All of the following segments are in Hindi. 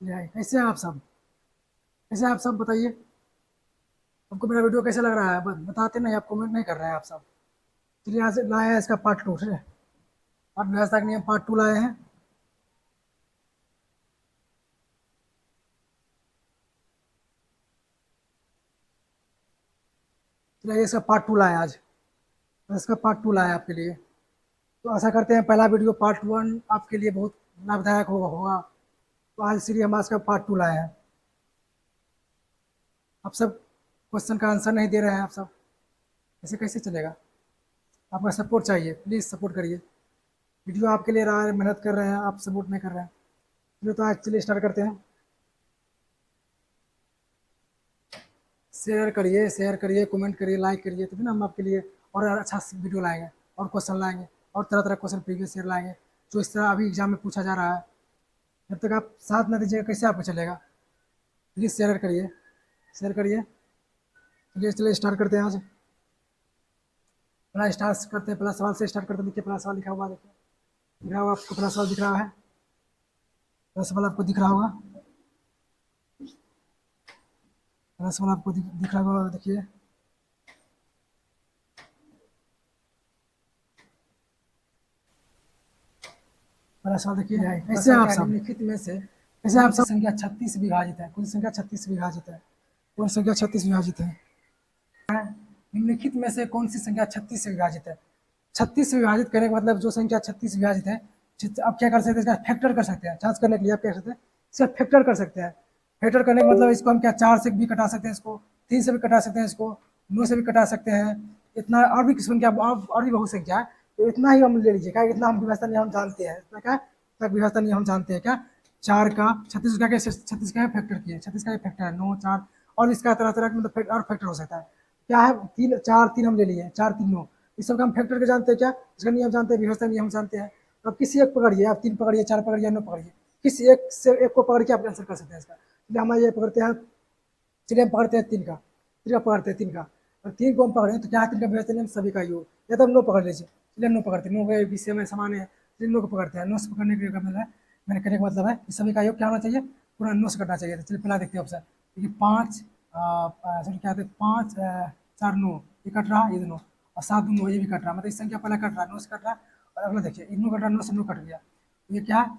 कैसे हैं आप सब? कैसे हैं आप सब बताइए? आपको मेरा वीडियो कैसा लग रहा है? बताते नहीं, आप कमेंट नहीं कर रहे हैं आप सब। चलिए आज लाए हैं इसका पार्ट टू, ठीक है। आप आज तक नहीं, हम पार्ट टू लाए हैं। चलिए इसका पार्ट टू लाए आज। इसका पार्ट टू लाए आपके लिए। तो आशा करते हैं पहला वीडियो पार्ट वन आपके लिए बहुत लाभदायक होगा। तो आज इसलिए हम आज का पार्ट टू लाए हैं। आप सब क्वेश्चन का आंसर नहीं दे रहे हैं आप सब। ऐसे कैसे चलेगा? आपका सपोर्ट चाहिए, प्लीज़ सपोर्ट करिए। वीडियो आपके लिए रहा है, मेहनत कर रहे हैं, आप सपोर्ट नहीं कर रहे हैं। चलिए तो आज चलिए स्टार्ट करते हैं। शेयर करिए, कमेंट करिए, लाइक करिए, तभी ना हम आपके लिए और अच्छा वीडियो लाएंगे और क्वेश्चन लाएंगे और तरह तरह क्वेश्चन प्रीवियस ईयर लाएंगे जो इस तरह अभी एग्जाम में पूछा जा रहा है। जब तक आप साथ न दीजिएगा कैसे आपको चलेगा? प्लीज़ शेयर करिए, शेयर करिए। चलिए चलिए स्टार्ट करते हैं आज। पहला स्टार्ट करते हैं, पहला सवाल से स्टार्ट करते हैं। देखिए पहला सवाल लिखा हुआ, देखिए लिखा हुआ आपको, पहला सवाल दिख रहा है। पहला सवाल आपको दिख रहा होगा, पहला सवाल आपको दिख रहा होगा, देखिए। पहला सवाल देखिए, कैसे आप सब निम्नलिखित में से कैसे आप सब संख्या 36 विभाजित है? कौन संख्या 36 विभाजित है? कौन संख्या 36 विभाजित है? निम्नलिखित में से कौन सी संख्या 36 से विभाजित है? 36 से विभाजित करने का मतलब जो संख्या 36 विभाजित है, आप क्या कर सकते हैं? इसका फैक्टर कर सकते हैं। जांच करने के लिए आप क्या कर सकते हैं? इसका फैक्टर कर सकते हैं। फैक्टर करने का मतलब इसको हम क्या 4 से भी कटा सकते हैं, इसको 3 से भी कटा सकते हैं, इसको 9 से भी कटा सकते हैं। इतना और भी संख्या और भी बहुत संख्या है, तो इतना ही हम ले लीजिए। क्या इतना हम व्यवस्था नियम हम जानते हैं? इतना क्या तक व्यवस्था नियम हम जानते हैं क्या? 4 का 36 का 36 का फैक्टर किए, 36 का फैक्टर है 9 4, और इसका तरह तरह मतलब और फैक्टर हो सकता है। क्या है? 3 4 3 हम ले लिए, 4 3 9, इस सब का हम फैक्टर के जानते हैं क्या? इसका नियम जानते हैं, व्यवस्था नियम जानते हैं। तो आप किसी एक पकड़िए, आप 3 पकड़िए, 4 पकड़िए, 9 पकड़िए, किसी एक से एक को पकड़ के आप आंसर कर सकते हैं इसका। इसलिए हम ये पकड़ते हैं, चलिए हम पकड़ते हैं 3 का, 3 का पकड़ते हैं 3 का। और 3 को हम पकड़े तो क्या है? 3 का व्यवस्था नियम सभी का योग, या तो हम 9 पकड़ लीजिए। चलिए 9 पकड़ते हैं, 9 का विषय में समान है, चलिए 9 को पकड़ते हैं। 9 से पकड़ने का मतलब है, मैंने कहने का मतलब है कि सभी का योग क्या होना चाहिए? पूरा 9 से कटना चाहिए। तो चलिए पहला देखते हैं ऑप्शन। देखिए 5 सॉरी क्या कहते हैं, 5 4 9 ये कट रहा, ये दोनों, और 7 9 ये भी कट रहा, मतलब इस संख्या पहला कट रहा, 9 से कट रहा। और अगला देखिए, इन 9 कट रहा, 9 से 9 कट गया, तो ये क्या है?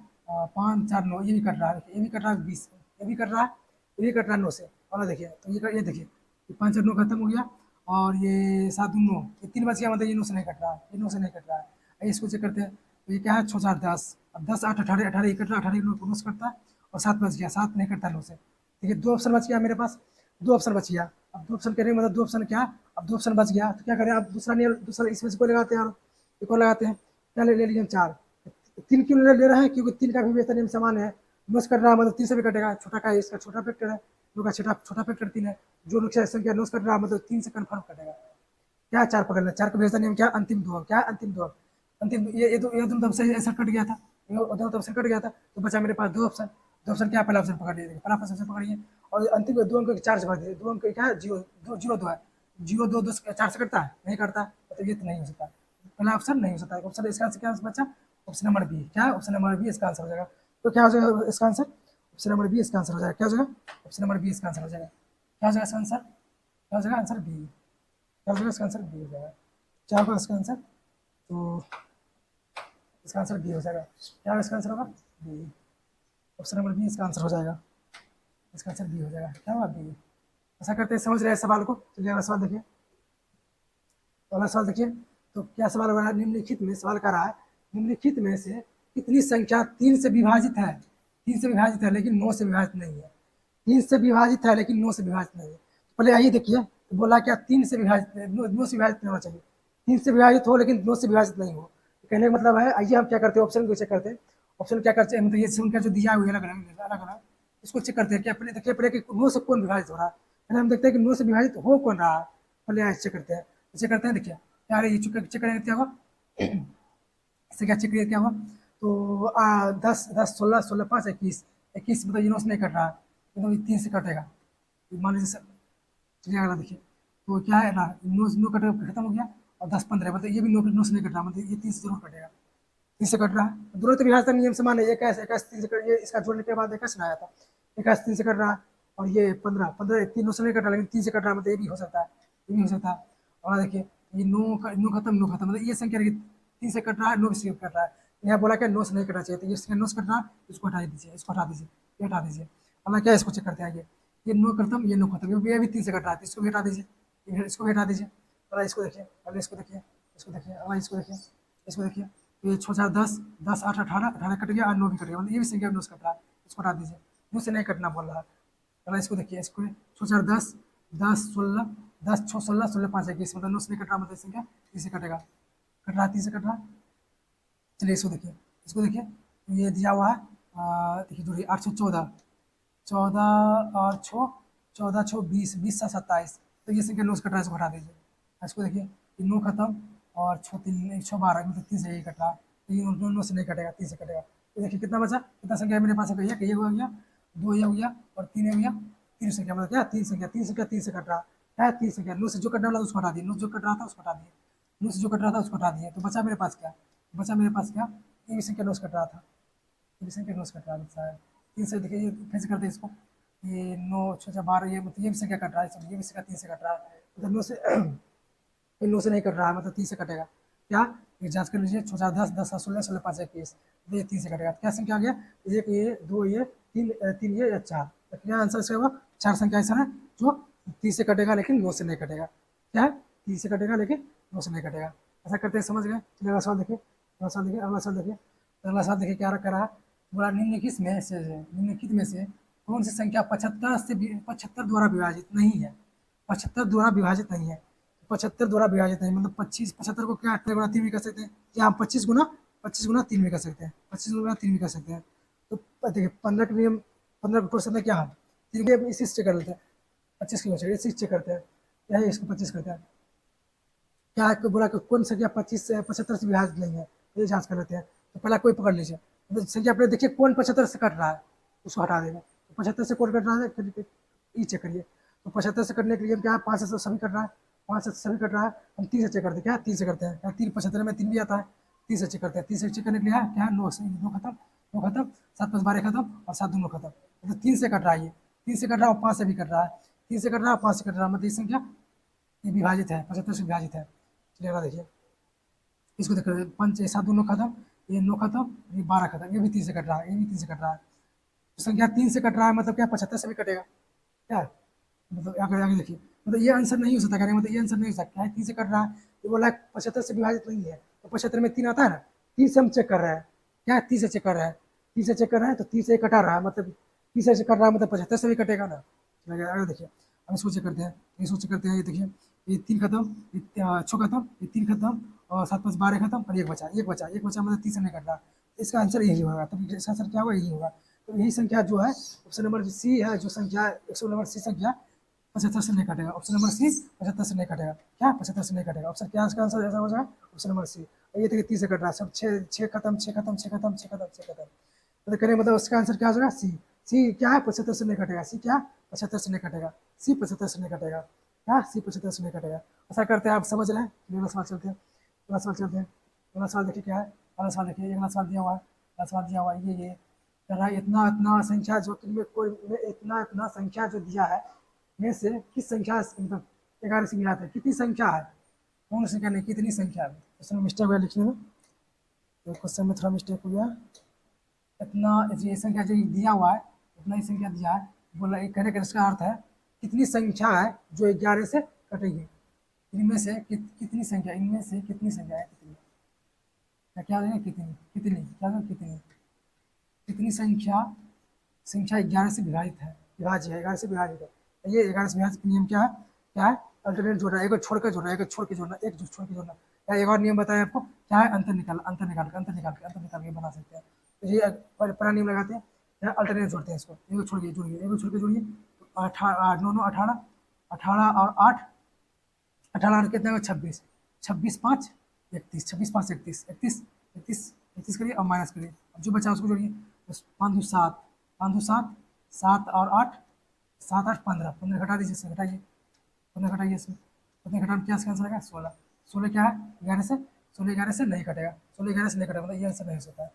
5 4 9 ये भी कट रहा है, ये भी कट रहा है 20, ये भी कट रहा है, ये भी कट रहा है 9 से। और देखिए तो ये देखिए, ये 5 और 9 खत्म हो गया, और ये 7 9 ये 3 बच गया, मतलब ये 9 से नहीं कट रहा है, ये 9 से नहीं कट रहा है। आइए इसको चेक करते हैं। तो ये क्या है? 6 4 10, अब 10 8 18 18 ये कट रहा, 18 9 से कटता है, और 7 बच गया, 7 नहीं कटता 9 से। देखिए 2 ऑप्शन बच गया मेरे पास, 2 ऑप्शन बच गया। अब 2 ऑप्शन करेंगे मतलब 2 ऑप्शन क्या? अब 2 ऑप्शन बच गया तो क्या करें? अब दूसरा नहीं, दूसरा इसमें से कोई लगाते हैं और एक और लगाते हैं। क्या ले लीजिए हम? 4। 3 क्यों ले रहे हैं? क्योंकि 3 का भी व्यवस्था नियम समान है। 9 से कट रहा है मतलब 3 से भी कटेगा, छोटा का है, इसका छोटा फैक्टर है, 2 का छोटा फैक्टर 3 है। जो नुकसान संख्या 9 से कट रहा है मतलब 3 से कन्फर्म कटेगा। क्या 4 पकड़ना? 4 का व्यवस्था नियम क्या? अंतिम 2 क्या? अंतिम 2, अंतिम ये दोनों तब से ऐसा कट गया था, ये दोनों तब से कट गया था, तो बचा मेरे पास 2 ऑप्शन। 2 ऑप्शन क्या? पहला ऑप्शन पकड़ लीजिए, पहला ऑप्शन पकड़िए, और अंतिम 2 अंक 4 से भर दीजिए। 2 अंक क्या है? 0 2 0 2 है, 0 2 2 4 से कटता है? नहीं कटता, मतलब ये तो नहीं हो सकता, पहला ऑप्शन नहीं हो सकता। ऑप्शन इसका आंसर क्या बचा? Option number B. क्या? ऑप्शन नंबर बी इसका आंसर हो जाएगा। तो क्या हो जाएगा इसका आंसर? ऑप्शन नंबर बी इसका आंसर हो जाएगा। क्या हो जाएगा? ऑप्शन नंबर बी इसका आंसर हो जाएगा। क्या हो जाएगा इसका आंसर? क्या हो जाएगा आंसर? बी। क्या हो जाएगा इसका आंसर? बी हो जाएगा। क्या होगा इसका आंसर? तो इसका आंसर बी हो जाएगा। क्या होगा इसका आंसर? होगा बी। ऑप्शन नंबर बी इसका आंसर हो जाएगा। इसका आंसर बी हो जाएगा। क्या होगा? बी। ऐसा करते हैं, समझ रहे हैं सवाल को? चलिए अगला सवाल देखिए, अगला सवाल देखिए। तो क्या सवाल हो रहा है? निम्नलिखित में सवाल कर रहा है, निम्नलिखित में से कितनी संख्या 3 से विभाजित है? 3 से विभाजित है लेकिन 9 से विभाजित नहीं है। 3 से विभाजित है लेकिन 9 से विभाजित नहीं है। तो पहले आइए देखिए, तो बोला क्या 3 से विभाजित, 9 से विभाजित नहीं होना चाहिए। 3 से विभाजित हो लेकिन 9 से विभाजित नहीं हो, तो कहने का मतलब है, आइए हम क्या करते हैं, ऑप्शन को चेक करते हैं। ऑप्शन क्या करते हैं, मतलब ये संख्या जो दिया हुआ है अलग अलग, इसको चेक करते हैं कि अपने देखिए पहले कि 9 से कौन विभाजित हो रहा है। पहले हम देखते हैं कि 9 से विभाजित हो कौन रहा है, पहले यहाँ चेक करते हैं। चेक करते हैं, देखिए यार ये चेक करेंगे क्या होगा, इससे क्या चेक करिए क्या हुआ। तो 10 10 16 16 5 21, 21 मतलब ये 9 से नहीं कट रहा है, तो ये 3 से कटेगा। तो मान लीजिए चलिए अगला देखिए, तो क्या है ना, 9 9 कट खत्म हो गया, और 10 15 मतलब ये भी 9 से नहीं कट रहा, मतलब ये 3 से जरूर कटेगा। 3 से कट रहा है, दोनों तो विभाजन नियम समान है। 21 21 3 से ये इसका जोड़ने के बाद 21 आया था, 81 3 से कट रहा है, और ये 15 15 तीनों से नहीं कट रहा, लेकिन 3 से कट रहा है, मतलब ये भी हो सकता है, ये भी हो सकता है। और देखिए ये नो खत्म, मतलब ये संख्या देखिए 3 से कट रहा है, 9 से कट रहा है। यहाँ बोला क्या 9 से नहीं कटना चाहिए, तो ये संख्या 9 से कट रहा है, इसको हटा दीजिए, इसको हटा दीजिए, ये हटा दीजिए। अब क्या इसको चेक करते हैं आगे, ये 9 खत्म, ये 9 खत्म, ये भी 3 से कट रहा है, तो इसको भी हटा दीजिए, इसको भी हटा दीजिए। और इसको देखिए, अगले इसको देखिए, इसको देखिए, अब इसको देखिए, इसको देखिए, तो ये 6 4 10 10 8 18 18 कट गया, और 9 भी कट गया, मतलब ये भी संख्या 9 से कट रहा है, इसको हटा दीजिए, 9 से नहीं कटना बोल रहा है। अब इसको देखिए, इसको 6 4 10 10 16 10 6 16 16 5 21, मतलब 9 से नहीं कट रहा, मतलब संख्या 3 से कटेगा, कट रहा 3 से कट रहा। चलिए इसको देखिए, इसको देखिए, ये दिया हुआ है, देखिए जोड़िए 814, 14 और 6 14 6 20 20 से 27, तो ये संख्या 9 से कट रहा है, इसको हटा दीजिए। इसको देखिए, ये 9 खत्म, और 6 3 6 12, मतलब 3 से यही कट रहा है, तो ये 9 से नहीं कटेगा, 3 से कटेगा। तो देखिए कितना बचा, कितना संख्या है मेरे पास, है ये हो गया, 2 ये हो गया, और 3 हो गया, 3 संख्या, मतलब क्या 3 संख्या, 3 संख्या 3 से कट रहा है, 3 संख्या। 9 से जो कटने वाला उसको हटा दिए, 9 जो कट रहा था उसको हटा दिए, 9 से जो कट रहा था उसको हटा दिए, तो बचा मेरे पास क्या, बचा मेरे पास क्या, ये भी संख्या 9 से कट रहा था, ये भी संख्या 9 से कट रहा था, 3 से देखिए, ये फिर से करते हैं इसको, ये 9 6 12, ये मतलब ये भी संख्या कट रहा है, ये भी संख्या 3 से कट रहा है, मतलब 9 से इन 9 से नहीं कट रहा है, मतलब 3 से कटेगा। क्या, ये जांच कर लीजिए, 6 4 10 10 7 16 16 5 21, तो ये 3 से कटेगा, क्या संख्या आ गया, 1 ये 2 ये 3 3 ये 4, तो क्या आंसर इसका होगा, 4 संख्या ऐसा है जो 30 से कटेगा लेकिन 9 से नहीं कटेगा, क्या है 30 से कटेगा लेकिन 9 से नहीं कटेगा। ऐसा करते हैं, समझ गए। चलिए अगला सवाल देखिए, अगला सवाल देखिए, अगला सवाल देखिए, अगला सवाल देखिए क्या रखा रहा, बोला निम्नलिखित में से कौन सी संख्या 75 द्वारा विभाजित नहीं है, 75 द्वारा विभाजित नहीं है, 75 द्वारा विभाजित नहीं, मतलब 25 75 को क्या 8 गुना 3 भी कर सकते हैं, या हम 25 गुना 3 भी कर सकते हैं, 25 गुना 3 भी कर सकते हैं। तो देखिए 15 के नियम, 15 को कर सकते हैं क्या हम, 3 के इसी से चेक कर लेते हैं, 25 की वजह इसी से चेक करते हैं, यही इसको 25 करते हैं। क्या है, बोला कि कौन संख्या 25 से 75 से विभाजित नहीं है, ये जांच कर लेते हैं। तो पहला कोई पकड़ लीजिए, मतलब संख्या अपने देखिए कौन 75 से कट रहा है, उसको हटा देंगे, तो 75 से कौन कट रहा है, फिर ये चेक करिए। तो 75 से कटने के लिए क्या है, 5 से सभी कट रहा है, 5 से सभी कट रहा है, हम 3 से चेक करते हैं, क्या 3 से करते हैं, क्या 3 75 में 3 भी आता है, 3 से चेक करते हैं, 3 से चेक करने के लिए है क्या है 9 से, 2 खत्म, 2 खत्म, 7 5 12 खत्म, और 7 2 खत्म, मतलब 3 से कट रहा है, ये 3 से कट रहा है और 5 से भी कट रहा है, 3 से कट रहा है और 5 से कट रहा है, मतलब ये संख्या ये विभाजित है, 75 से विभाजित है। चलिए अगला देखिए, इसको देख रहे हैं, 5 7 2 खत्म, ये 9 खत्म, ये 12 खत्म, ये भी 3 से कट रहा है, ये भी 3 से कट रहा है, तो संख्या 3 से कट रहा है, मतलब क्या 75 से भी कटेगा, क्या है, मतलब आगे आगे देखिए, मतलब ये आंसर नहीं हो सकता, कह रहे हैं, मतलब ये आंसर नहीं हो सकता है, 3 से कट रहा है, ये बोला 75 से विभाजित नहीं है, तो 75 में 3 आता है ना, 30 से हम चेक कर रहे हैं, क्या 30 से चेक कर रहे हैं, 30 से चेक कर रहे हैं, तो 30 से कटा रहा है, मतलब 30 से कट रहा है, मतलब 75 से भी कटेगा ना। चलिए आगे देखिए, हम इसको चेक करते हैं, इसको चेक करते हैं, ये देखिए, ये 3 खत्म, ये 6 खत्म, ये 3 खत्म, और 7 5 12 खत्म, और एक बचा, मतलब 30 से नहीं कट रहा, इसका आंसर यही होगा, तो इसका आंसर क्या होगा, यही होगा। तो यही संख्या जो है ऑप्शन नंबर सी है, जो संख्या ऑप्शन नंबर सी संख्या 75 से नहीं कटेगा, ऑप्शन नंबर सी 75 से नहीं कटेगा, क्या 75 से नहीं कटेगा, ऑप्शन क्या इसका आंसर ऐसा हो जाएगा, ऑप्शन नंबर सी। और ये देखिए 30 से कट रहा है, सब 6 खत्म 6 खत्म 6 खत्म 6 खत्म 6 खत्म, तो करें, मतलब उसका आंसर क्या हो जाएगा, सी क्या है 75 से नहीं कटेगा, सी क्या 75 से नहीं कटेगा, सी 75 से नहीं कटेगा, क्या सी 75 से नहीं कटेगा। ऐसा करते हैं, आप समझ रहे हैं। अगला सवाल चलते हैं, अगला सवाल चलते हैं, अगला सवाल देखिए क्या है, अगला सवाल देखिए, अगला सवाल दिया हुआ है, अगला सवाल दिया हुआ है, ये कह रहा है इतना इतना संख्या जो तुमने कोई में इतना इतना संख्या जो दिया है, में से किस संख्या मतलब 11 से मिलाते हैं, कितनी संख्या है, कौन संख्या नहीं, कितनी संख्या है, क्वेश्चन में मिस्टेक हुआ लिखने में, तो क्वेश्चन में थोड़ा मिस्टेक हो गया। इतना ये संख्या जो दिया हुआ है, इतना ही संख्या दिया है, बोला एक कहने का इसका अर्थ है कितनी संख्या है जो 11 से कटेगी, इनमें से कितनी संख्या, इनमें से कितनी संख्या है, कितनी, क्या देंगे, कितनी कितनी क्या देंगे, कितनी कितनी संख्या, संख्या 11 से विभाजित है, विभाज्य है, 11 से विभाजित है, तो ये 11 से विभाजित नियम क्या है, क्या है अल्टरनेट जोड़ना, एक छोड़ कर जोड़ना, एक छोड़ के जोड़ना, एक छोड़ के जोड़ना, या एक और नियम बताया आपको, क्या है अंतर निकाल के बना सकते हैं। तो ये पहला नियम लगाते हैं, या अल्टरनेट जोड़ते हैं, इसको एक छोड़ के जोड़िए, एक छोड़ के जोड़िए, तो 18 9 9 18, 18 और 8, 18 और कितना 26, 26 5 31, 26 5 31, 31 31 31 करिए और माइनस करिए, अब जो बचा उसको जोड़िए, 5 2 7, 5 2 7, 7 और 8, 7 8 15, 15 घटा दीजिए, इससे घटाइए, 15 घटाइए इसमें, 15 घटाने क्या आंसर आएगा 16, 16 क्या है 11 से, 16 11 से नहीं कटेगा, 16 11 से नहीं कटेगा, मतलब ये आंसर नहीं हो सकता है।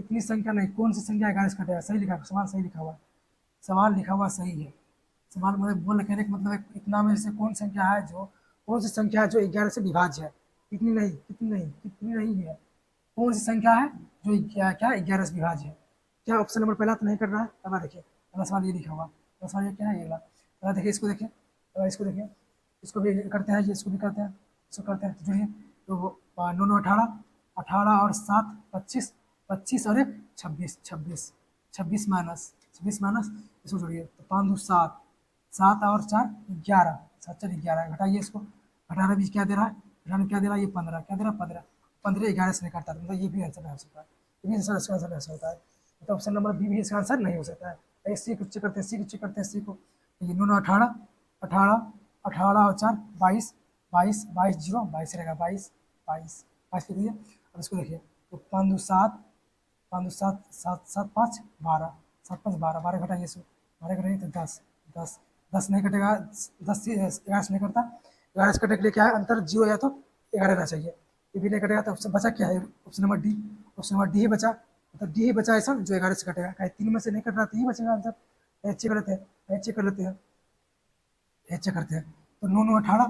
इतनी संख्या नहीं, कौन सी संख्या 11 से कटेगा, सही लिखा, सवाल सही लिखा हुआ है, सवाल लिखा हुआ सही है। सवाल मतलब बोल कहने का मतलब है इतना में से कौन संख्या है जो, कौन सी संख्या है जो 11 से विभाज्य है, इतनी नहीं, कितनी नहीं, कितनी नहीं है, कौन सी संख्या है जो क्या क्या 11 से विभाज्य है। क्या ऑप्शन नंबर पहला तो नहीं कर रहा है, अब देखिए पहला सवाल ये लिखा हुआ, पहला सवाल ये क्या है, ये वाला पहला देखिए, इसको देखिए, इसको देखिए, इसको भी करते हैं, ये इसको भी करते हैं, इसको करते हैं, तो जुड़िए, तो 9 9 18, 18 और 7 25, 25 और 1 26, 26, 26 माइनस, 26 माइनस, इसको जोड़िए, तो 5 2 7, 7 और 4 11, 7 4 11, घटाइए इसको, 18 बीच क्या दे रहा है, 18 क्या दे रहा है, ये 15 क्या दे रहा है, 15, 15 11 से नहीं काटता, मतलब ये भी आंसर नहीं हो सकता है, ये भी आंसर इसका आंसर नहीं हो सकता है, तो ऑप्शन नंबर बी भी इसका आंसर नहीं हो सकता है। सी को चेक करते हैं, सी को चेक करते हैं, सी को, ये 9 9 18, 18, 18 और 4 22, 22 22 जीरो 22 रहेगा, 22 22 22 लिख दिए। अब इसको देखिए, तो 5 2 7, 5 2 7, 7 7 5 12, 7 5 12, 12 घटाइए इसको, 12 घटाइए तो 10, 10 10 नहीं कटेगा, 10 से 11 से नहीं कटता, 11 से कटने के लिए क्या है, अंतर जीरो या तो 11 रहना चाहिए, ये भी नहीं कटेगा, तो ऑप्शन बचा क्या है, option number D, option number D ही बचा, मतलब डी ही बचा ऐसा जो 11 से कटेगा, कहीं 3 में से नहीं कट रहा तो ही बचेगा आंसर। चेक कर लेते हैं, चेक कर लेते हैं, चेक करते हैं, तो 9 9 18,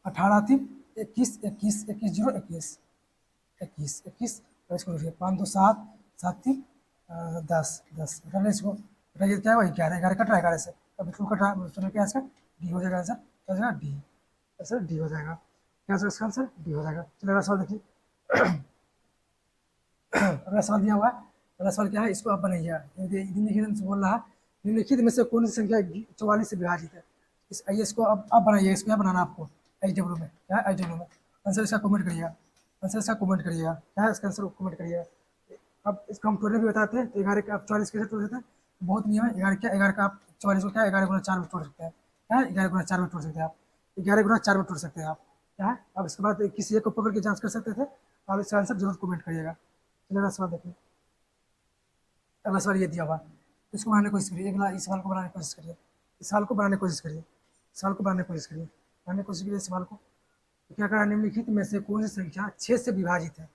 18 3 21, 21 21 जीरो 21, 21 21, और इसको देखिए 5 2 7, 7 3 10 10, घटाइए इसको, घटाइए क्या है, 11 11 कट रहा है 11 से, अब बिल्कुल कट रहा है, चलो क्या इसका डी हो जाएगा आंसर, क्या हो जाएगा डी, आंसर डी हो जाएगा, क्या हो इसका आंसर डी हो जाएगा। चलो अगला सवाल देखिए, अगला सवाल दिया हुआ है, अगला सवाल क्या है, इसको आप बनाइए, निम्नलिखित बोल रहा है, निम्नलिखित में से कौन सी संख्या 44 से विभाजित है, इस आइए इसको अब बनाइए, इसको क्या बनाना आपको, एच डब्ल्यू में, क्या है एच डब्ल्यू में, आंसर इसका कमेंट करिएगा, आंसर इसका कमेंट करिएगा, क्या है इसका आंसर कमेंट करिएगा। अब इसको हम टोटल भी बताते हैं, तो 11 का आप 44 कैसे तोड़ सकते हैं, बहुत नियम है, 11 क्या, 11 का आप 44 को क्या 11 गुना 4 में तोड़ सकते हैं, क्या है 11 गुना 4 में तोड़ सकते हैं आप, 11 गुना 4 में तोड़ सकते हैं आप, क्या है। अब इसके बाद किसी एक को पकड़ के जांच कर सकते थे, तो आप इसका आंसर जरूर कमेंट करिएगा। चलिए अगला सवाल देखिए, अगला सवाल ये दिया हुआ, इसको बनाने की कोशिश करिए, अगला इस सवाल को बनाने की कोशिश करिए, इस सवाल को बनाने की कोशिश करिए, सवाल को बनाने की कोशिश करिए, बनाने की कोशिश करिए सवाल को, तो क्या करा, निम्नलिखित में से कौन सी संख्या 6 से विभाजित है,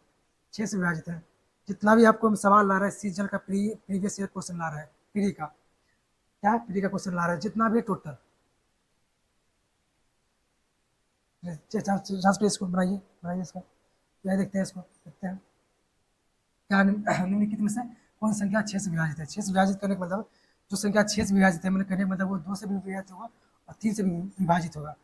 6 से विभाजित है, जितना भी आपको सवाल ला रहा है सीजन का, प्रीवियस ईयर क्वेश्चन ला रहा है, प्री का, क्या प्री का क्वेश्चन ला रहा है, जितना भी टोटल, इसको बनाइए, बनाइए इसका, क्या देखते हैं, इसको देखते हैं, क्या निम्नलिखित में से कौन सी संख्या 6 से विभाजित है, 6 से विभाजित करने का मतलब, जो संख्या 6 से विभाजित है, मैंने कहने का मतलब वो 2 से भी विभाजित होगा और 3 से भी विभाजित होगा,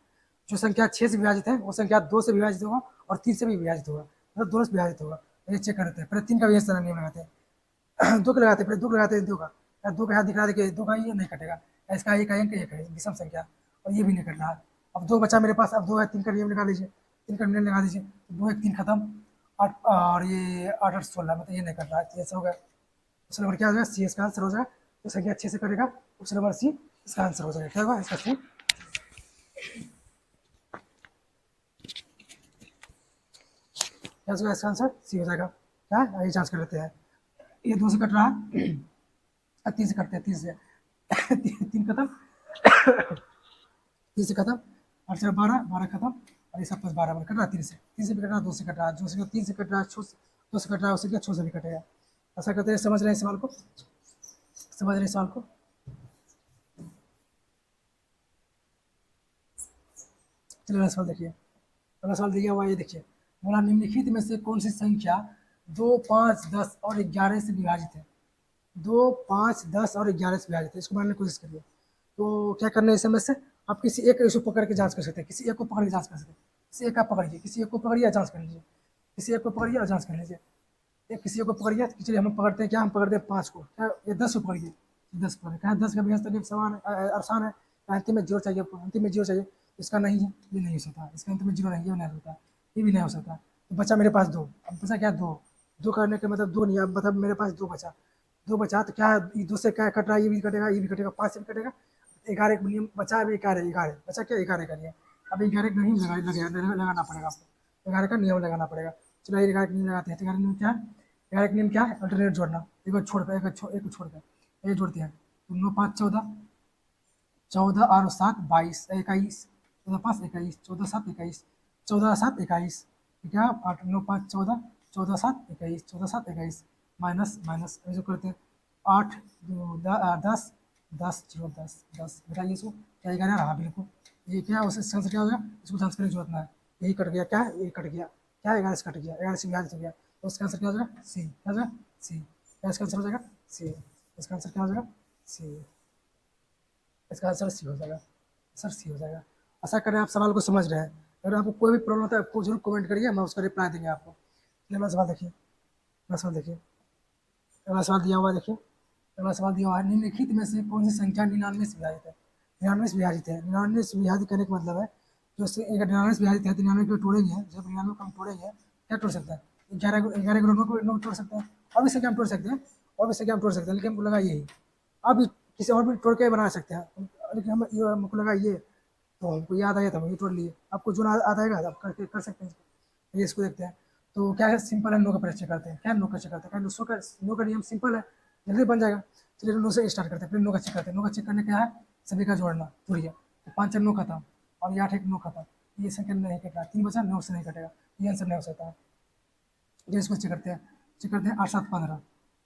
जो संख्या 6 से विभाजित है वो संख्या 2 से विभाजित होगा और 3 से भी विभाजित होगा, मतलब दोनों से विभाजित होगा, ये चेक करते हैं, पहले 3 का भी इस तरह नियम लगाते हैं, 2 का लगाते हैं, पहले 2 का लगाते हैं, 2 का, 2 का यहाँ दिख रहा है, देखिए 2 का ये नहीं कटेगा, इसका एक अंक एक है विषम संख्या, और ये भी नहीं कट रहा है, अब 2 बचा मेरे पास, अब 2 है 3 का नियम लगा लीजिए, 3 का नियम लगा दीजिए, 2 1 3 खत्म, 8 और ये 8 8 16, मतलब ये नहीं कट रहा है, तो ऐसा होगा, ऑप्शन नंबर क्या हो जाएगा, सी इसका आंसर हो जाएगा, तो संख्या अच्छे से करेगा, ऑप्शन नंबर सी इसका आंसर हो जाएगा, क्या होगा इसका सी, क्या होगा इसका आंसर सी हो जाएगा, क्या है, आइए जांच कर लेते हैं, ये 2 से कट रहा है, 3 से कटते हैं, 3 से 3 खत्म, 3 से खत्म, 8 से 12 12 खत्म, और ये 7 plus 12 कट रहा है, 3 से भी कट रहा है, 2 से कट रहा है, 3 से कट रहा है, 2 से कट रहा है, उससे क्या 6 से भी कटेगा, ऐसा करते हैं, समझ रहे हैं सवाल को, समझ रहे हैं सवाल को, चलिए अगला सवाल देखिए, अगला सवाल दिया हुआ ये देखिए, बोला निम्नलिखित में से कौन सी संख्या 2 5 10 और 11 से विभाजित है, 2 5 10 और 11 से विभाजित है, इसको मानने की कोशिश करिए, तो क्या करना है इस समय से, आप किसी एक को पकड़ के जांच कर सकते हैं, किसी एक को पकड़ के जांच कर सकते हैं, किसी एक का पकड़िए, किसी एक को पकड़िए जांच कर लीजिए, किसी एक को पकड़िए और जांच कर लीजिए, एक किसी को पकड़िए, चलिए हम पकड़ते हैं, क्या हम पकड़ते हैं 5 को, क्या ये 10 को पकड़िए, 10 पकड़े, क्या 10 का भी तरीफ समान आसान है, अंतिम में जीरो चाहिए, अंतिम में जीरो चाहिए, इसका नहीं है, ये नहीं हो सकता, इसका अंतिम में जीरो नहीं, ये नहीं होता, ये भी नहीं हो सकता, तो बचा मेरे पास 2, अब बचा क्या 2, 2 करने का मतलब 2 नहीं, अब मतलब मेरे पास 2 बचा, 2 बचा, तो क्या 2 से क्या कट रहा है, ये भी कटेगा, ये भी कटेगा, 5 से भी कटेगा, 11 नियम बचा, अभी 11 11 बचा, क्या 11 का नियम, अब 11 का नियम लगाना पड़ेगा आपको, 11 का नियम लगाना पड़ेगा, चलो 11 का नियम लगाते हैं, तो 11 नियम क्या है, 11 का नियम क्या है, अल्टरनेट जोड़ना, एक को छोड़कर एक को छोड़कर ये जोड़ते हैं, तो 9 5 14, 14 और 7 22 21, 14 5 21, 14 7 21, 14 7 21, ठीक है, 8 9 5 14, 14 7 21, 14 7 21, माइनस माइनस जो करते हैं 8 10 10 0 10 10 बताइए इसको क्या 11 रहा बिल्कुल। ये क्या है, उससे इसका आंसर क्या हो गया, इसको ध्यान से करने की जरूरत ना है। यही कट गया, क्या है ये कट गया, क्या है 11 से कट गया, 11 से विभाजित हो गया, तो इसका आंसर क्या हो जाएगा सी, क्या हो जाएगा सी, क्या इसका आंसर हो जाएगा सी, इसका आंसर क्या हो जाएगा सी, इसका आंसर सी हो जाएगा, सर सी हो जाएगा। आशा करें आप सवाल को समझ रहे हैं। अगर आपको कोई भी प्रॉब्लम होता है आपको जरूर कमेंट करिए, मैं उसका रिप्लाई देंगे आपको। अगला सवाल देखिए, अगला सवाल देखिए, अगला सवाल दिया हुआ है, देखिए अगला सवाल दिया हुआ है, निम्नलिखित में से कौन सी संख्या 99 से विभाजित है। 99 से विभाजित है, 99 से विभाजित करने का मतलब है जो अगर 99 से विभाजित है तो 99 को तोड़ेंगे, जब 99 को हम तोड़ेंगे क्या तोड़ सकते हैं, 11 को तोड़ सकते हैं, और भी संख्या हम तोड़ सकते हैं, और भी संख्या हम तोड़ सकते हैं, लेकिन हमको लगा यही, अब किसी और भी तोड़ के बना सकते हैं, लेकिन हम हमको लगा ये, तो हमको याद आया था हम ये तोड़ लिए। आपको जो याद आएगा आप करके कर सकते हैं इसको। ये इसको देखते हैं, तो क्या है सिंपल है, नो का परिचय करते हैं, क्या नो का चेक करते हैं, क्या नो का नियम सिंपल है, जल्दी बन जाएगा। चलिए नो से स्टार्ट करते हैं, फिर नो का चेक करते हैं। नो का चेक करने क्या है, सभी का जोड़ना, जोड़िए तो 5 नो खत्म, और ये 8 एक नो खत्म, ये संख्या नहीं कट रहा, 3 बचा, 9 से नहीं कटेगा, ये आंसर नहीं हो सकता है। ये इसको चेक करते हैं, चेक करते हैं 8 7 15,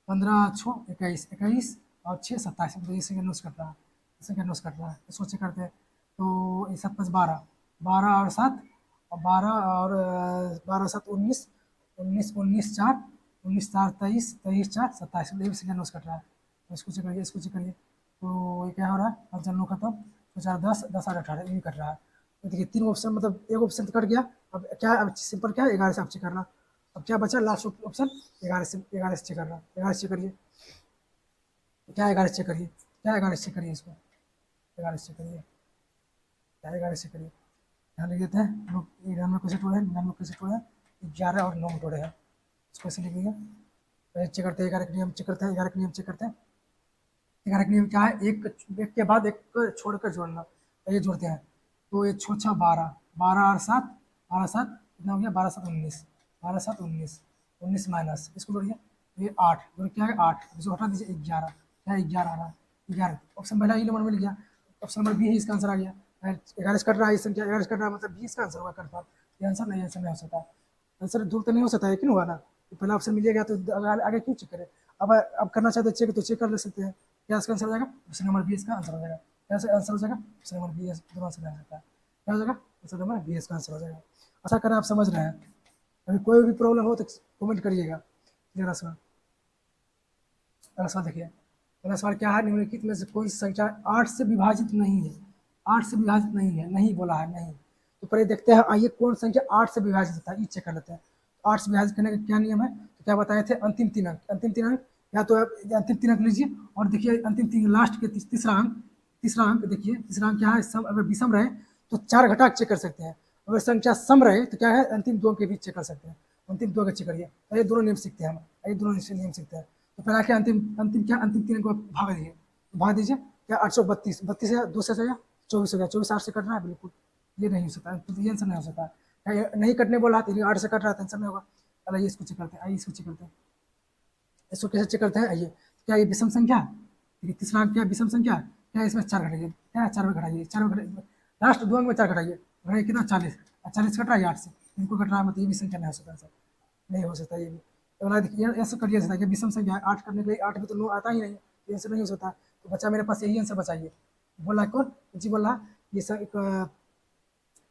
15 6 21, 21 और 6 27, तो ये संख्या नोस कट रहा है, संख्या नोस कट रहा है, इसको चेक करते हैं। तो ये 7 5 12, 12 और 7 और 12 और 12 7 19, 19 19 4, 19 4 23, 23 4 27, ये भी संख्या नोस कट रहा है, तो इसको चेक करिए, इसको चेक करिए। तो ये क्या हो रहा है, 5 नो खत्म, तो 4 10, 10 8 18, ये भी कट रहा है। तो देखिए 3 ऑप्शन, मतलब एक ऑप्शन तो कट गया, अब क्या, अब सिंपल क्या है, 11 से आप चेक करना। अब क्या बचा लास्ट ऑप्शन, 11 से चेक करना, 11 से चेक करिए, क्या 11 से चेक करिए, क्या 11 से चेक करिए इसको, 11 से चेक करिए, क्या 11 से चेक करिए, यहाँ लिख देते हैं लोग, 99 कैसे तोड़े हैं, 99 कैसे तोड़े हैं, 11 और 9 में तोड़े हैं, इसको ऐसे लिखिएगा। पहले चेक करते हैं 11 का नियम, चेक करते हैं 11 का नियम, चेक करते हैं 11 का नियम क्या है, एक के बाद एक छोड़कर जोड़ना, तो ये जोड़ते हैं, तो ये 6 6 12, 12 और 7, 12 7 कितना हो गया, 12 7 19, 12 7 19, 19 माइनस इसको जोड़िए, ये 8 जोड़ क्या है 8, इसको हटा दीजिए 11, क्या 11 आ रहा है, 11, ऑप्शन पहला ही नंबर मिल गया, ऑप्शन नंबर बी ही इसका आंसर आ गया। 11 से कट रहा है, इस संख्या 11 से कट रहा है, मतलब बी इसका आंसर होगा कट पार, ये आंसर नहीं, आंसर नहीं हो सकता, आंसर दूर तो नहीं हो सकता है, क्यों हुआ ना, तो पहला ऑप्शन मिलेगा तो आगे क्यों चेक करें। अब करना चाहते हैं चेक, तो चेक कर ले सकते हैं, क्या इसका आंसर हो जाएगा, ऑप्शन नंबर बी इसका आंसर हो जाएगा, क्या आंसर हो जाएगा, ऑप्शन नंबर बी दोनों आंसर आ सकता है, क्या हो जाएगा, ऑप्शन नंबर बी इसका आंसर हो जाएगा। आशा करें आप समझ रहे हैं, अभी कोई भी प्रॉब्लम हो तो कमेंट करिएगा। अगला सवाल, अगला सवाल देखिए, अगला सवाल क्या है, निम्नलिखित में से कोई संख्या 8 से विभाजित नहीं है, 8 से विभाजित नहीं है, नहीं बोला है नहीं, तो पहले देखते हैं आइए कौन संख्या 8 से विभाजित होता है, ये चेक कर लेते हैं। 8 से विभाजित करने का क्या नियम है, तो क्या बताए थे, अंतिम 3 अंक, अंतिम 3 अंक, या तो आप अंतिम 3 अंक लीजिए, और देखिए अंतिम 3 लास्ट के तीसरा अंक, तीसरा अंक देखिए, तीसरा अंक क्या है, सम अगर विषम रहे तो 4 घटा के चेक कर सकते हैं, अगर संख्या सम रहे तो क्या है, अंतिम 2 के बीच चेक कर सकते हैं, अंतिम 2 का चेक करिए, ये दोनों नियम सीखते हैं हम, ये दोनों नियम सीखते हैं। तो पहला क्या, अंतिम अंतिम क्या, अंतिम 3 को भाग दीजिए, भाग दीजिए, क्या 832, 32 है 2 से जाएगा 24 हो गया, 24 8 से कट रहा है, बिल्कुल ये नहीं हो सकता, ये आंसर नहीं हो सकता, नहीं कटने बोला तो 8 से कट रहा है, आंसर नहीं होगा। चलो ये इसको चेक करते हैं, आइए इसको चेक करते हैं, इसको कैसे चेक करते हैं, आइए क्या ये विषम संख्या है, देखिए तीसरा अंक क्या विषम संख्या है, क्या इसमें 4 घटाइए, क्या 4 में घटाइए, 4 में घटाइए, लास्ट 2 अंक में 4 घटाइए, घटाइए कितना 40, 40 कट रहा है 8 से, इनको कट रहा है, मतलब ये भी संख्या नहीं हो सकता आंसर, नहीं हो सकता ये भी। तो बोला देखिए ऐसे करिए सकता है, विषम संख्या है 8 करने के लिए 8 में तो 9 आता ही नहीं, ये आंसर नहीं हो सकता, तो बच्चा मेरे पास यही आंसर बचाइए, बोला कौन जी, बोला ये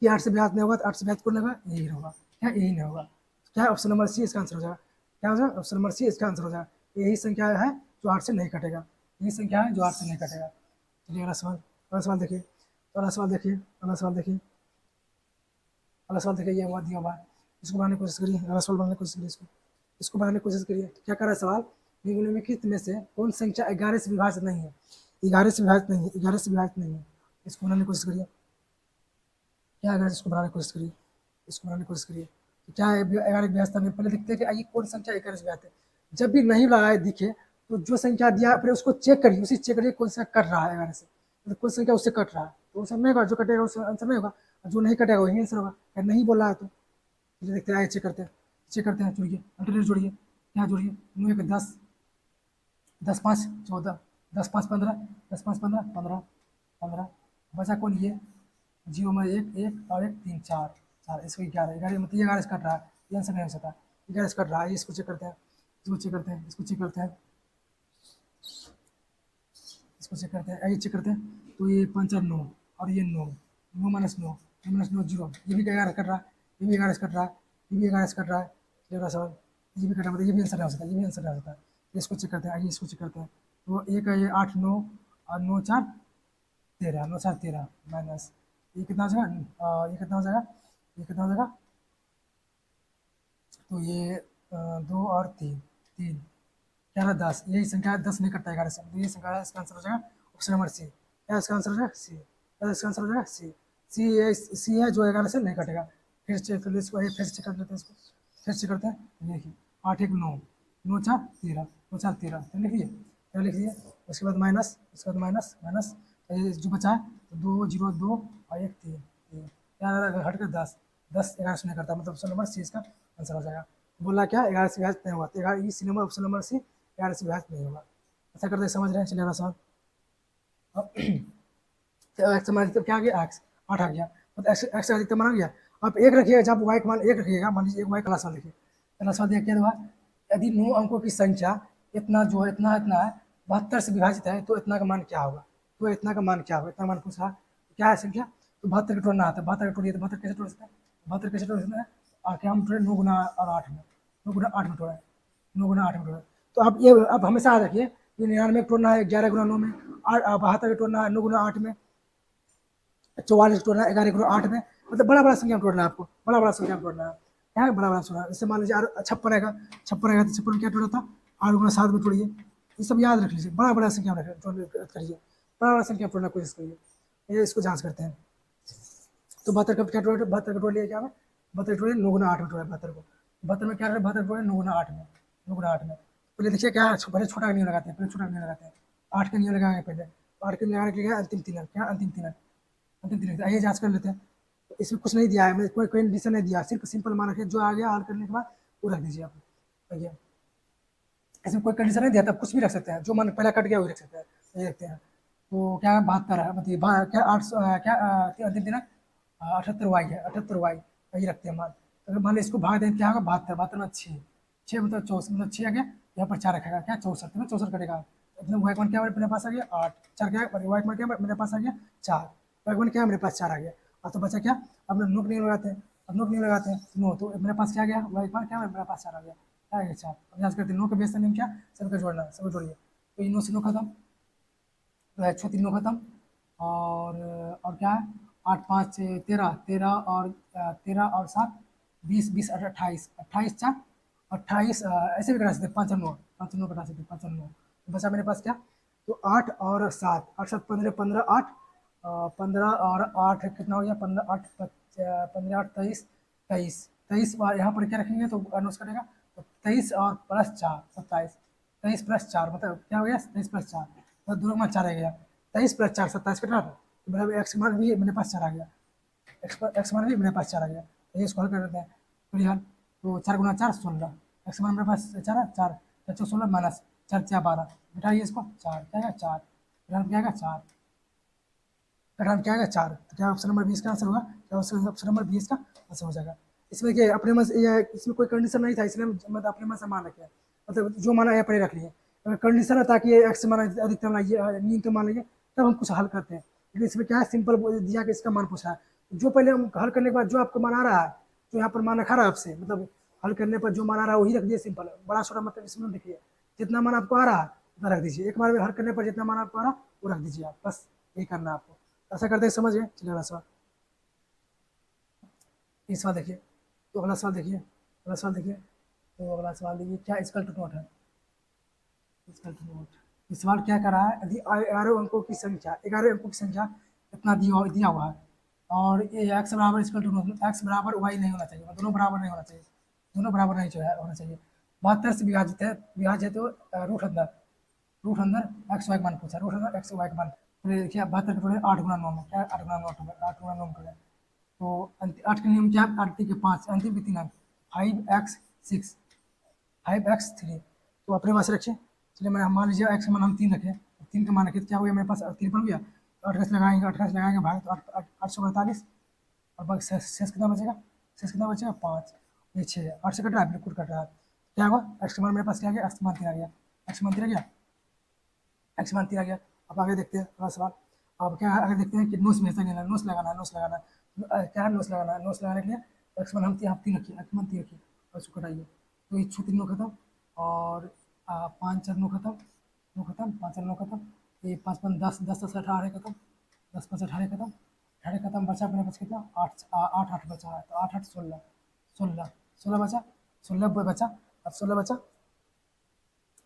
कि 8 से विभाजित नहीं होगा, तो 8 से विभाजित कौन होगा, यही होगा, क्या यही नहीं होगा, क्या ऑप्शन नंबर सी इसका आंसर हो जाएगा, क्या हो जाएगा, ऑप्शन नंबर सी इसका आंसर हो जाएगा, यही संख्या है जो 8 से नहीं कटेगा, यही संख्या है जो 8 से नहीं कटेगा। चलिए अगला सवाल, अगला सवाल देखिए, अगला सवाल देखिए, अगला सवाल देखिए, अगला सवाल देखिए, ये हुआ दिया हुआ है, इसको बनाने की कोशिश करिए, अगला सवाल बनाने की कोशिश करिए, इसको बनाने की कोशिश करिए, तो क्या कर रहा है सवाल, निम्नलिखित में से कौन संख्या 11 से विभाजित नहीं है, 11 से विभाजित नहीं है, 11 से विभाजित नहीं है, इसको बनाने की कोशिश करिए, क्या अगर इसको बनाने की कोशिश करिए, इसको बनाने की कोशिश करिए, तो क्या है 11 की व्यवस्था में, पहले देखते हैं कि आइए कौन संख्या 11 से विभाजित है, जब भी नहीं लगाए दिखे तो जो संख्या दिया फिर उसको चेक करिए, उसी चेक करिए कौन सा कट रहा है 11 से, तो कौन संख्या उससे कट रहा है, तो उसे नहीं होगा, जो कटेगा उसका आंसर नहीं होगा, जो नहीं कटेगा वही आंसर होगा, अगर नहीं बोला है तो देखते हैं, आइए चेक करते हैं, चेक करते हैं, जोड़िए अल्टरनेट जोड़िए, क्या जोड़िए, 9 1 10, 10 5 14, 10 5 15, 10 5 15 15 15, बचा कौन ये, जीरो में एक एक और एक 3 4 4, इसको 11 11 मतलब 11 से कट रहा है, ये आंसर नहीं हो सकता, 11 से कट रहा है, इसको चेक करते हैं, इसको चेक करते हैं, इसको चेक करते हैं, इसको चेक करते हैं, ये चेक करते हैं। तो ये 5 और 9 और ये 9, 9 माइनस 9, 9 माइनस 9 जीरो, ये भी 11 कट रहा है, ये भी 11 कट रहा है, ये भी 11 कट रहा है, ये वाला सवाल, ये भी कट रहा है, ये भी आंसर आ सकता है, ये भी आंसर आ सकता है। इसको चेक करते हैं, आइए इसको चेक करते हैं। तो एक है ये 8 9 और 9 4 13, 9 4 13 माइनस ये कितना हो जाएगा, ये कितना हो जाएगा, ये कितना हो जाएगा, तो ये 2 और 3, 3 11 10, यही संख्या 10 नहीं कटता 11 से, तो ये संख्या है, इसका आंसर हो जाएगा ऑप्शन नंबर सी। क्या इसका आंसर हो जाएगा सी, क्या इसका आंसर हो जाएगा सी। सी है जो 11 से नहीं कटेगा। फिर चेक कर इसको, फिर चेक कर लेते हैं इसको, फिर चेक करते हैं। देखिए 8 1 9, 9 4 13, 9 4 13, तो लिखिए क्या लिखिए। उसके बाद माइनस, उसके बाद माइनस माइनस, ये जो बचा है तो 2 0 2 और 1 3, क्या हट कर 10, 10 11 से नहीं करता, मतलब ऑप्शन नंबर सी इसका आंसर हो जाएगा। बोला क्या 11 से विभाजित नहीं हुआ, तो 11 इसी नंबर ऑप्शन नंबर सी 11 से विभाजित नहीं होगा। ऐसा करते समझ रहे हैं, चलिए अगला सवाल। तो एक्स में अधिकतम क्या आ गया, एक्स 8 आ गया, मतलब एक्स का अधिकतम माना गया। आप एक रखिएगा, जब वाई का मान एक रखिएगा, मान लीजिए एक वाई का सवाल लिखिए। पहला सवाल दिया क्या हुआ, यदि 9 अंकों की संख्या इतना जो है इतना इतना है 72 से विभाजित है, तो इतना का मान क्या होगा, तो इतना का मान क्या होगा, इतना मान पूछा क्या है संख्या, तो 72 का तोड़ना आता है, 72 का तोड़िए, तो 72 कैसे तोड़ सकते हैं, 72 कैसे तोड़ सकते हैं, क्या हम तोड़े 9 गुना और 8 में, 9 गुना 8 में तोड़ा, 9 गुना 8 में तोड़ा। तो आप ये अब हमेशा याद रखिए कि 99 तोड़ना है 11 गुना 9 में, 72 तोड़ना है 9 गुना 8 में, 44 तोड़ना है 11 गुना 8 में, मतलब बड़ा बड़ा संख्या में तोड़ना है आपको, बड़ा बड़ा संख्या में तोड़ना है, क्या है बड़ा बड़ा संख्या। जैसे मान लीजिए 56 आएगा, 56 आएगा तो 56 में क्या तोड़ा था, 8 गुना 7 में तोड़िए, ये सब याद रख लीजिए, बड़ा बड़ा संख्या में करिए, बड़ा बड़ा संख्या में तोड़ना कोशिश करिए, ये इसको जांच करते हैं। तो 72 का क्या तोड़े, 72 का तोड़ लिया क्या है, 72 तोड़े 9 गुना 8 में तोड़ा 72 को, 72 में क्या है, 72 तोड़े 9 गुना 8 में, 9 गुना 8 में। पहले देखिए क्या है, पहले छोटा का नियम लगाते हैं, पहले छोटा का नियम लगाते हैं, 8 का नियम लगाएंगे पहले, 8 का नियम लगाने के लिए अंतिम 3 अंक, क्या अंतिम 3 अंक, अंतिम 3 अंक, आइए जांच कर लेते हैं। तो इसमें कुछ नहीं दिया है, मैं कोई कोई कंडीशन नहीं दिया, सिर्फ सिंपल मान रखिए, जो आ गया हल करने के बाद वो रख दीजिए आप, भैया इसमें कोई कंडीशन नहीं दिया, तब कुछ भी रख सकते हैं, जो मन पहले कट गया वही रख सकते हैं, ये रखते हैं। तो क्या 72 है, मतलब क्या 8 क्या अंतिम दिनांक 78 वाई है, 78 वाई वही रखते हैं मान। अगर मान लीजिए इसको भाग दें क्या होगा, 72, 72 में 6, 6 मतलब 64, मतलब 6 आ गया, यहाँ पर 4 रखेगा, क्या 64 में 64 कटेगा, मतलब वाई मान क्या मेरे पास आ गया 8, 4 क्या वाई मान क्या मेरे पास आ गया 4, वाई मान क्या मेरे पास 4 आ गया। अब तो बचा क्या, अब नोक नहीं लगाते हैं, अब नोक नहीं लगाते हैं, नो तो मेरे पास क्या गया, वाई मान क्या मेरे पास 4 आ गया, क्या आ गया 4। अब जांच करते हैं, नो का बेस नेम क्या, सबका जोड़ना, सबको जोड़िए, तो इन नो से नो खत्म, तो है 6 3 नो खत्म, और क्या है 8 5 13, 13 और 13 और 7 20 20 28, 28 4 28, ऐसे भी करा सकते 5 9, 5 9 कटा सकते 5 9, तो बचा मेरे पास क्या, तो 8 और 7, 8 7 15 15 8, 15 और 8 कितना हो गया, 15 8 15 8 23 23 23, यहाँ पर क्या रखेंगे तो अनुस कटेगा, तो 23 और प्लस 4 27, 23 प्लस 4 मतलब क्या हो गया 23 प्लस 4, तो दोनों में 4 आ गया, 23 प्लस 4 27 कट रहा था, तो मतलब एक्स मान भी मेरे पास 4 आ गया, एक्स मान भी मेरे पास 4 आ गया, तो ये इसको हल कर देते हैं। तो यार तो 4 गुना 4 16, एक्स मान मेरे पास 4 है, 4 4 16 माइनस 4 4 12, बिठाइए इसको 4 क्या है 4, क्या है 4, कटान क्या आएगा 4, तो क्या ऑप्शन नंबर 20 का आंसर होगा, क्या ऑप्शन नंबर 20 का आंसर हो जाएगा। इसमें क्या अपने मन से इसमें कोई कंडीशन नहीं था, इसलिए मतलब अपने मन से मान रखे, मतलब जो माना है पहले रख लिए, अगर कंडीशन है ताकि एक्स माना अधिकतम लाइए न्यूनतम मान लीजिए, तब हम कुछ हल करते हैं। लेकिन इसमें क्या है सिंपल दिया कि इसका मान पूछा है, जो पहले हम हल करने के बाद जो आपको मान आ रहा है, तो यहाँ पर मान रखा रहा है आपसे, मतलब हल करने पर जो मान आ रहा है वही रख दिए सिंपल, बड़ा छोटा मतलब इसमें देखिए जितना मान आपको आ रहा है उतना रख दीजिए, एक बार में हल करने पर जितना मान आपको आ रहा है वो रख दीजिए आप, बस यही करना है आपको। ऐसा करते हैं समझ गए, चलिए अगला सवाल, इस सवाल देखिए, तो अगला सवाल देखिए, अगला सवाल देखिए, तो अगला सवाल देखिए क्या इक्वल टू नोट है, इक्वल टू नोट। इस सवाल क्या कर रहा है, यदि 11 अंकों की संख्या, 11 अंकों की संख्या इतना दिया हुआ है, और ये एक्स बराबर इक्वल टू नोट, एक्स बराबर वाई नहीं होना चाहिए, दोनों बराबर नहीं होना चाहिए, दोनों बराबर नहीं जो है होना चाहिए, 72 से विभाजित है, विभाजित है, तो रूट अंदर एक्स वाई का मान पूछा, रूट अंदर एक्स वाई का मान, तो देखिए 72 के टोटल 8 गुना 9 में, क्या 8 गुना 9 टोटल, 8 गुना 9 टोटल, तो 8 के नियम क्या, 8 के 5 अंतिम के 3 अंक, 5x6, 5x3, तो अपने पास रखिए। चलिए मैं मान लीजिए एक्स का मान हम 3 रखें, 3 का मान रखें तो क्या हो गया मेरे पास 3 बन गया, तो 8 लगाएंगे, 8 लगाएंगे भाई, तो 848, और बाकी शेष कितना बचेगा, शेष कितना बचेगा 5, ये 6, 8 से कट रहा है बिल्कुल कट रहा है, क्या हुआ, एक्स का मान मेरे पास क्या आ गया, एक्स का मान 3 आ गया, एक्स का मान 3 आ गया, एक्स मान 3 आ गया। अब आगे देखते हैं अगला सवाल। अब क्या है, आगे देखते हैं कि नोट्स में ऐसा लेना, नोट्स लगाना है, नोट्स लगाना है। क्या है, नोट्स लगाना है, नोट्स लगाने के लिए एक्स मान हम 3 रखिए, एक्स मान 3 रखिए और इसको घटाइए। तो ये छू 3 नो खत्म, और 5 4 नो खत्म, नो खत्म, 5 4 नो खत्म, ये 5 5 10, 10 10 18 खत्म, 10 5 18 खत्म, 18 खत्म, बचा अपने पास कितना, 8 8 8 बचा है, तो 8 8 16, 16 16 बचा, 16 बचा। अब 16 बचा,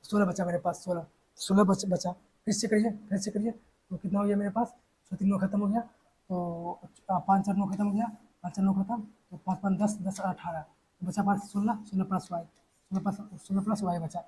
16 बचा मेरे पास, 16 16 बचा। फिर से करिए तो कितना हो गया मेरे पास, 3 खत्म हो गया, तो 5 4 खत्म हो गया, 5 4 खत्म, तो 5 5 10 10 18, तो बचा पास 16, 16 प्लस वाई, 16 प्लस वाई बचा।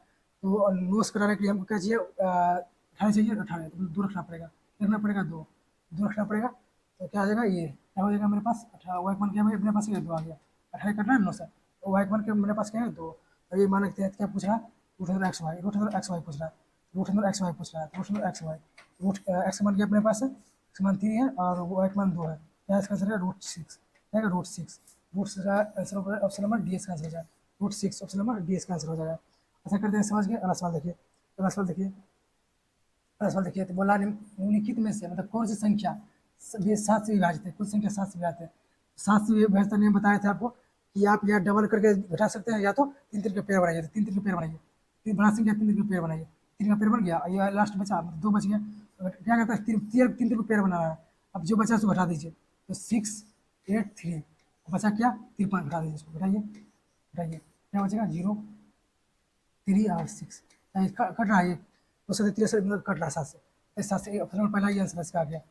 तो नोस कराने के लिए हमको क्या चाहिए, 18 चाहिए, 18 तो 2 रखना पड़ेगा, रखना पड़ेगा 2, 2 रखना पड़ेगा। तो क्या आ जाएगा, ये क्या हो जाएगा मेरे पास, 18 वाई मान क्या है मेरे पास, 2 आ गया, 18 करना है 9 से, तो वाई मान के मेरे पास क्या है 2। अब ये मान लेते हैं क्या पूछ रहा है, root under X Y, root under X Y पूछ रहा है, रूट अंडर एक्स वाई पूछ रहा है, root under X Y, root X मान क्या अपने पास है, एक्स मान 3 है और वाई मान 2 है, क्या इसका आंसर है रूट 6, क्या है रूट 6, रूट का आंसर होगा ऑप्शन नंबर डी इसका आंसर हो जाएगा, रूट 6 ऑप्शन नंबर डी इसका आंसर हो जाएगा। ऐसा करते हैं, समझ गए। अगला सवाल देखिए, अगला सवाल देखिए, अगला सवाल देखिए, तो बोला निम्नलिखित में से मतलब कौन सी संख्या ये 7 से विभाजित है, कुछ संख्या 7 से विभाजित है। 7 से विभाजित ने बताया था आपको कि आप यहाँ डबल करके घटा सकते हैं, या तो 3 3 के पेयर बनाइए, तो 3 3 के पेयर बनाइए, 3 बना संख्या 3 3 के पेयर बनाइए, 3 का पेयर बन गया, ये लास्ट बचा 2 बच गया। तो क्या करता है, 3 3 को पेयर बनाना है। अब जो बचा उसको घटा दीजिए, तो 6 8 3 बचा क्या, 53, घटा दीजिए, इसको घटाइए, घटाइए क्या बचेगा, 0 3 और 6 कट रहा है, ये तो 7 3 से मतलब कट रहा है 7 से, 7 से ऑप्शन नंबर पहला ही आंसर इसका आ गया।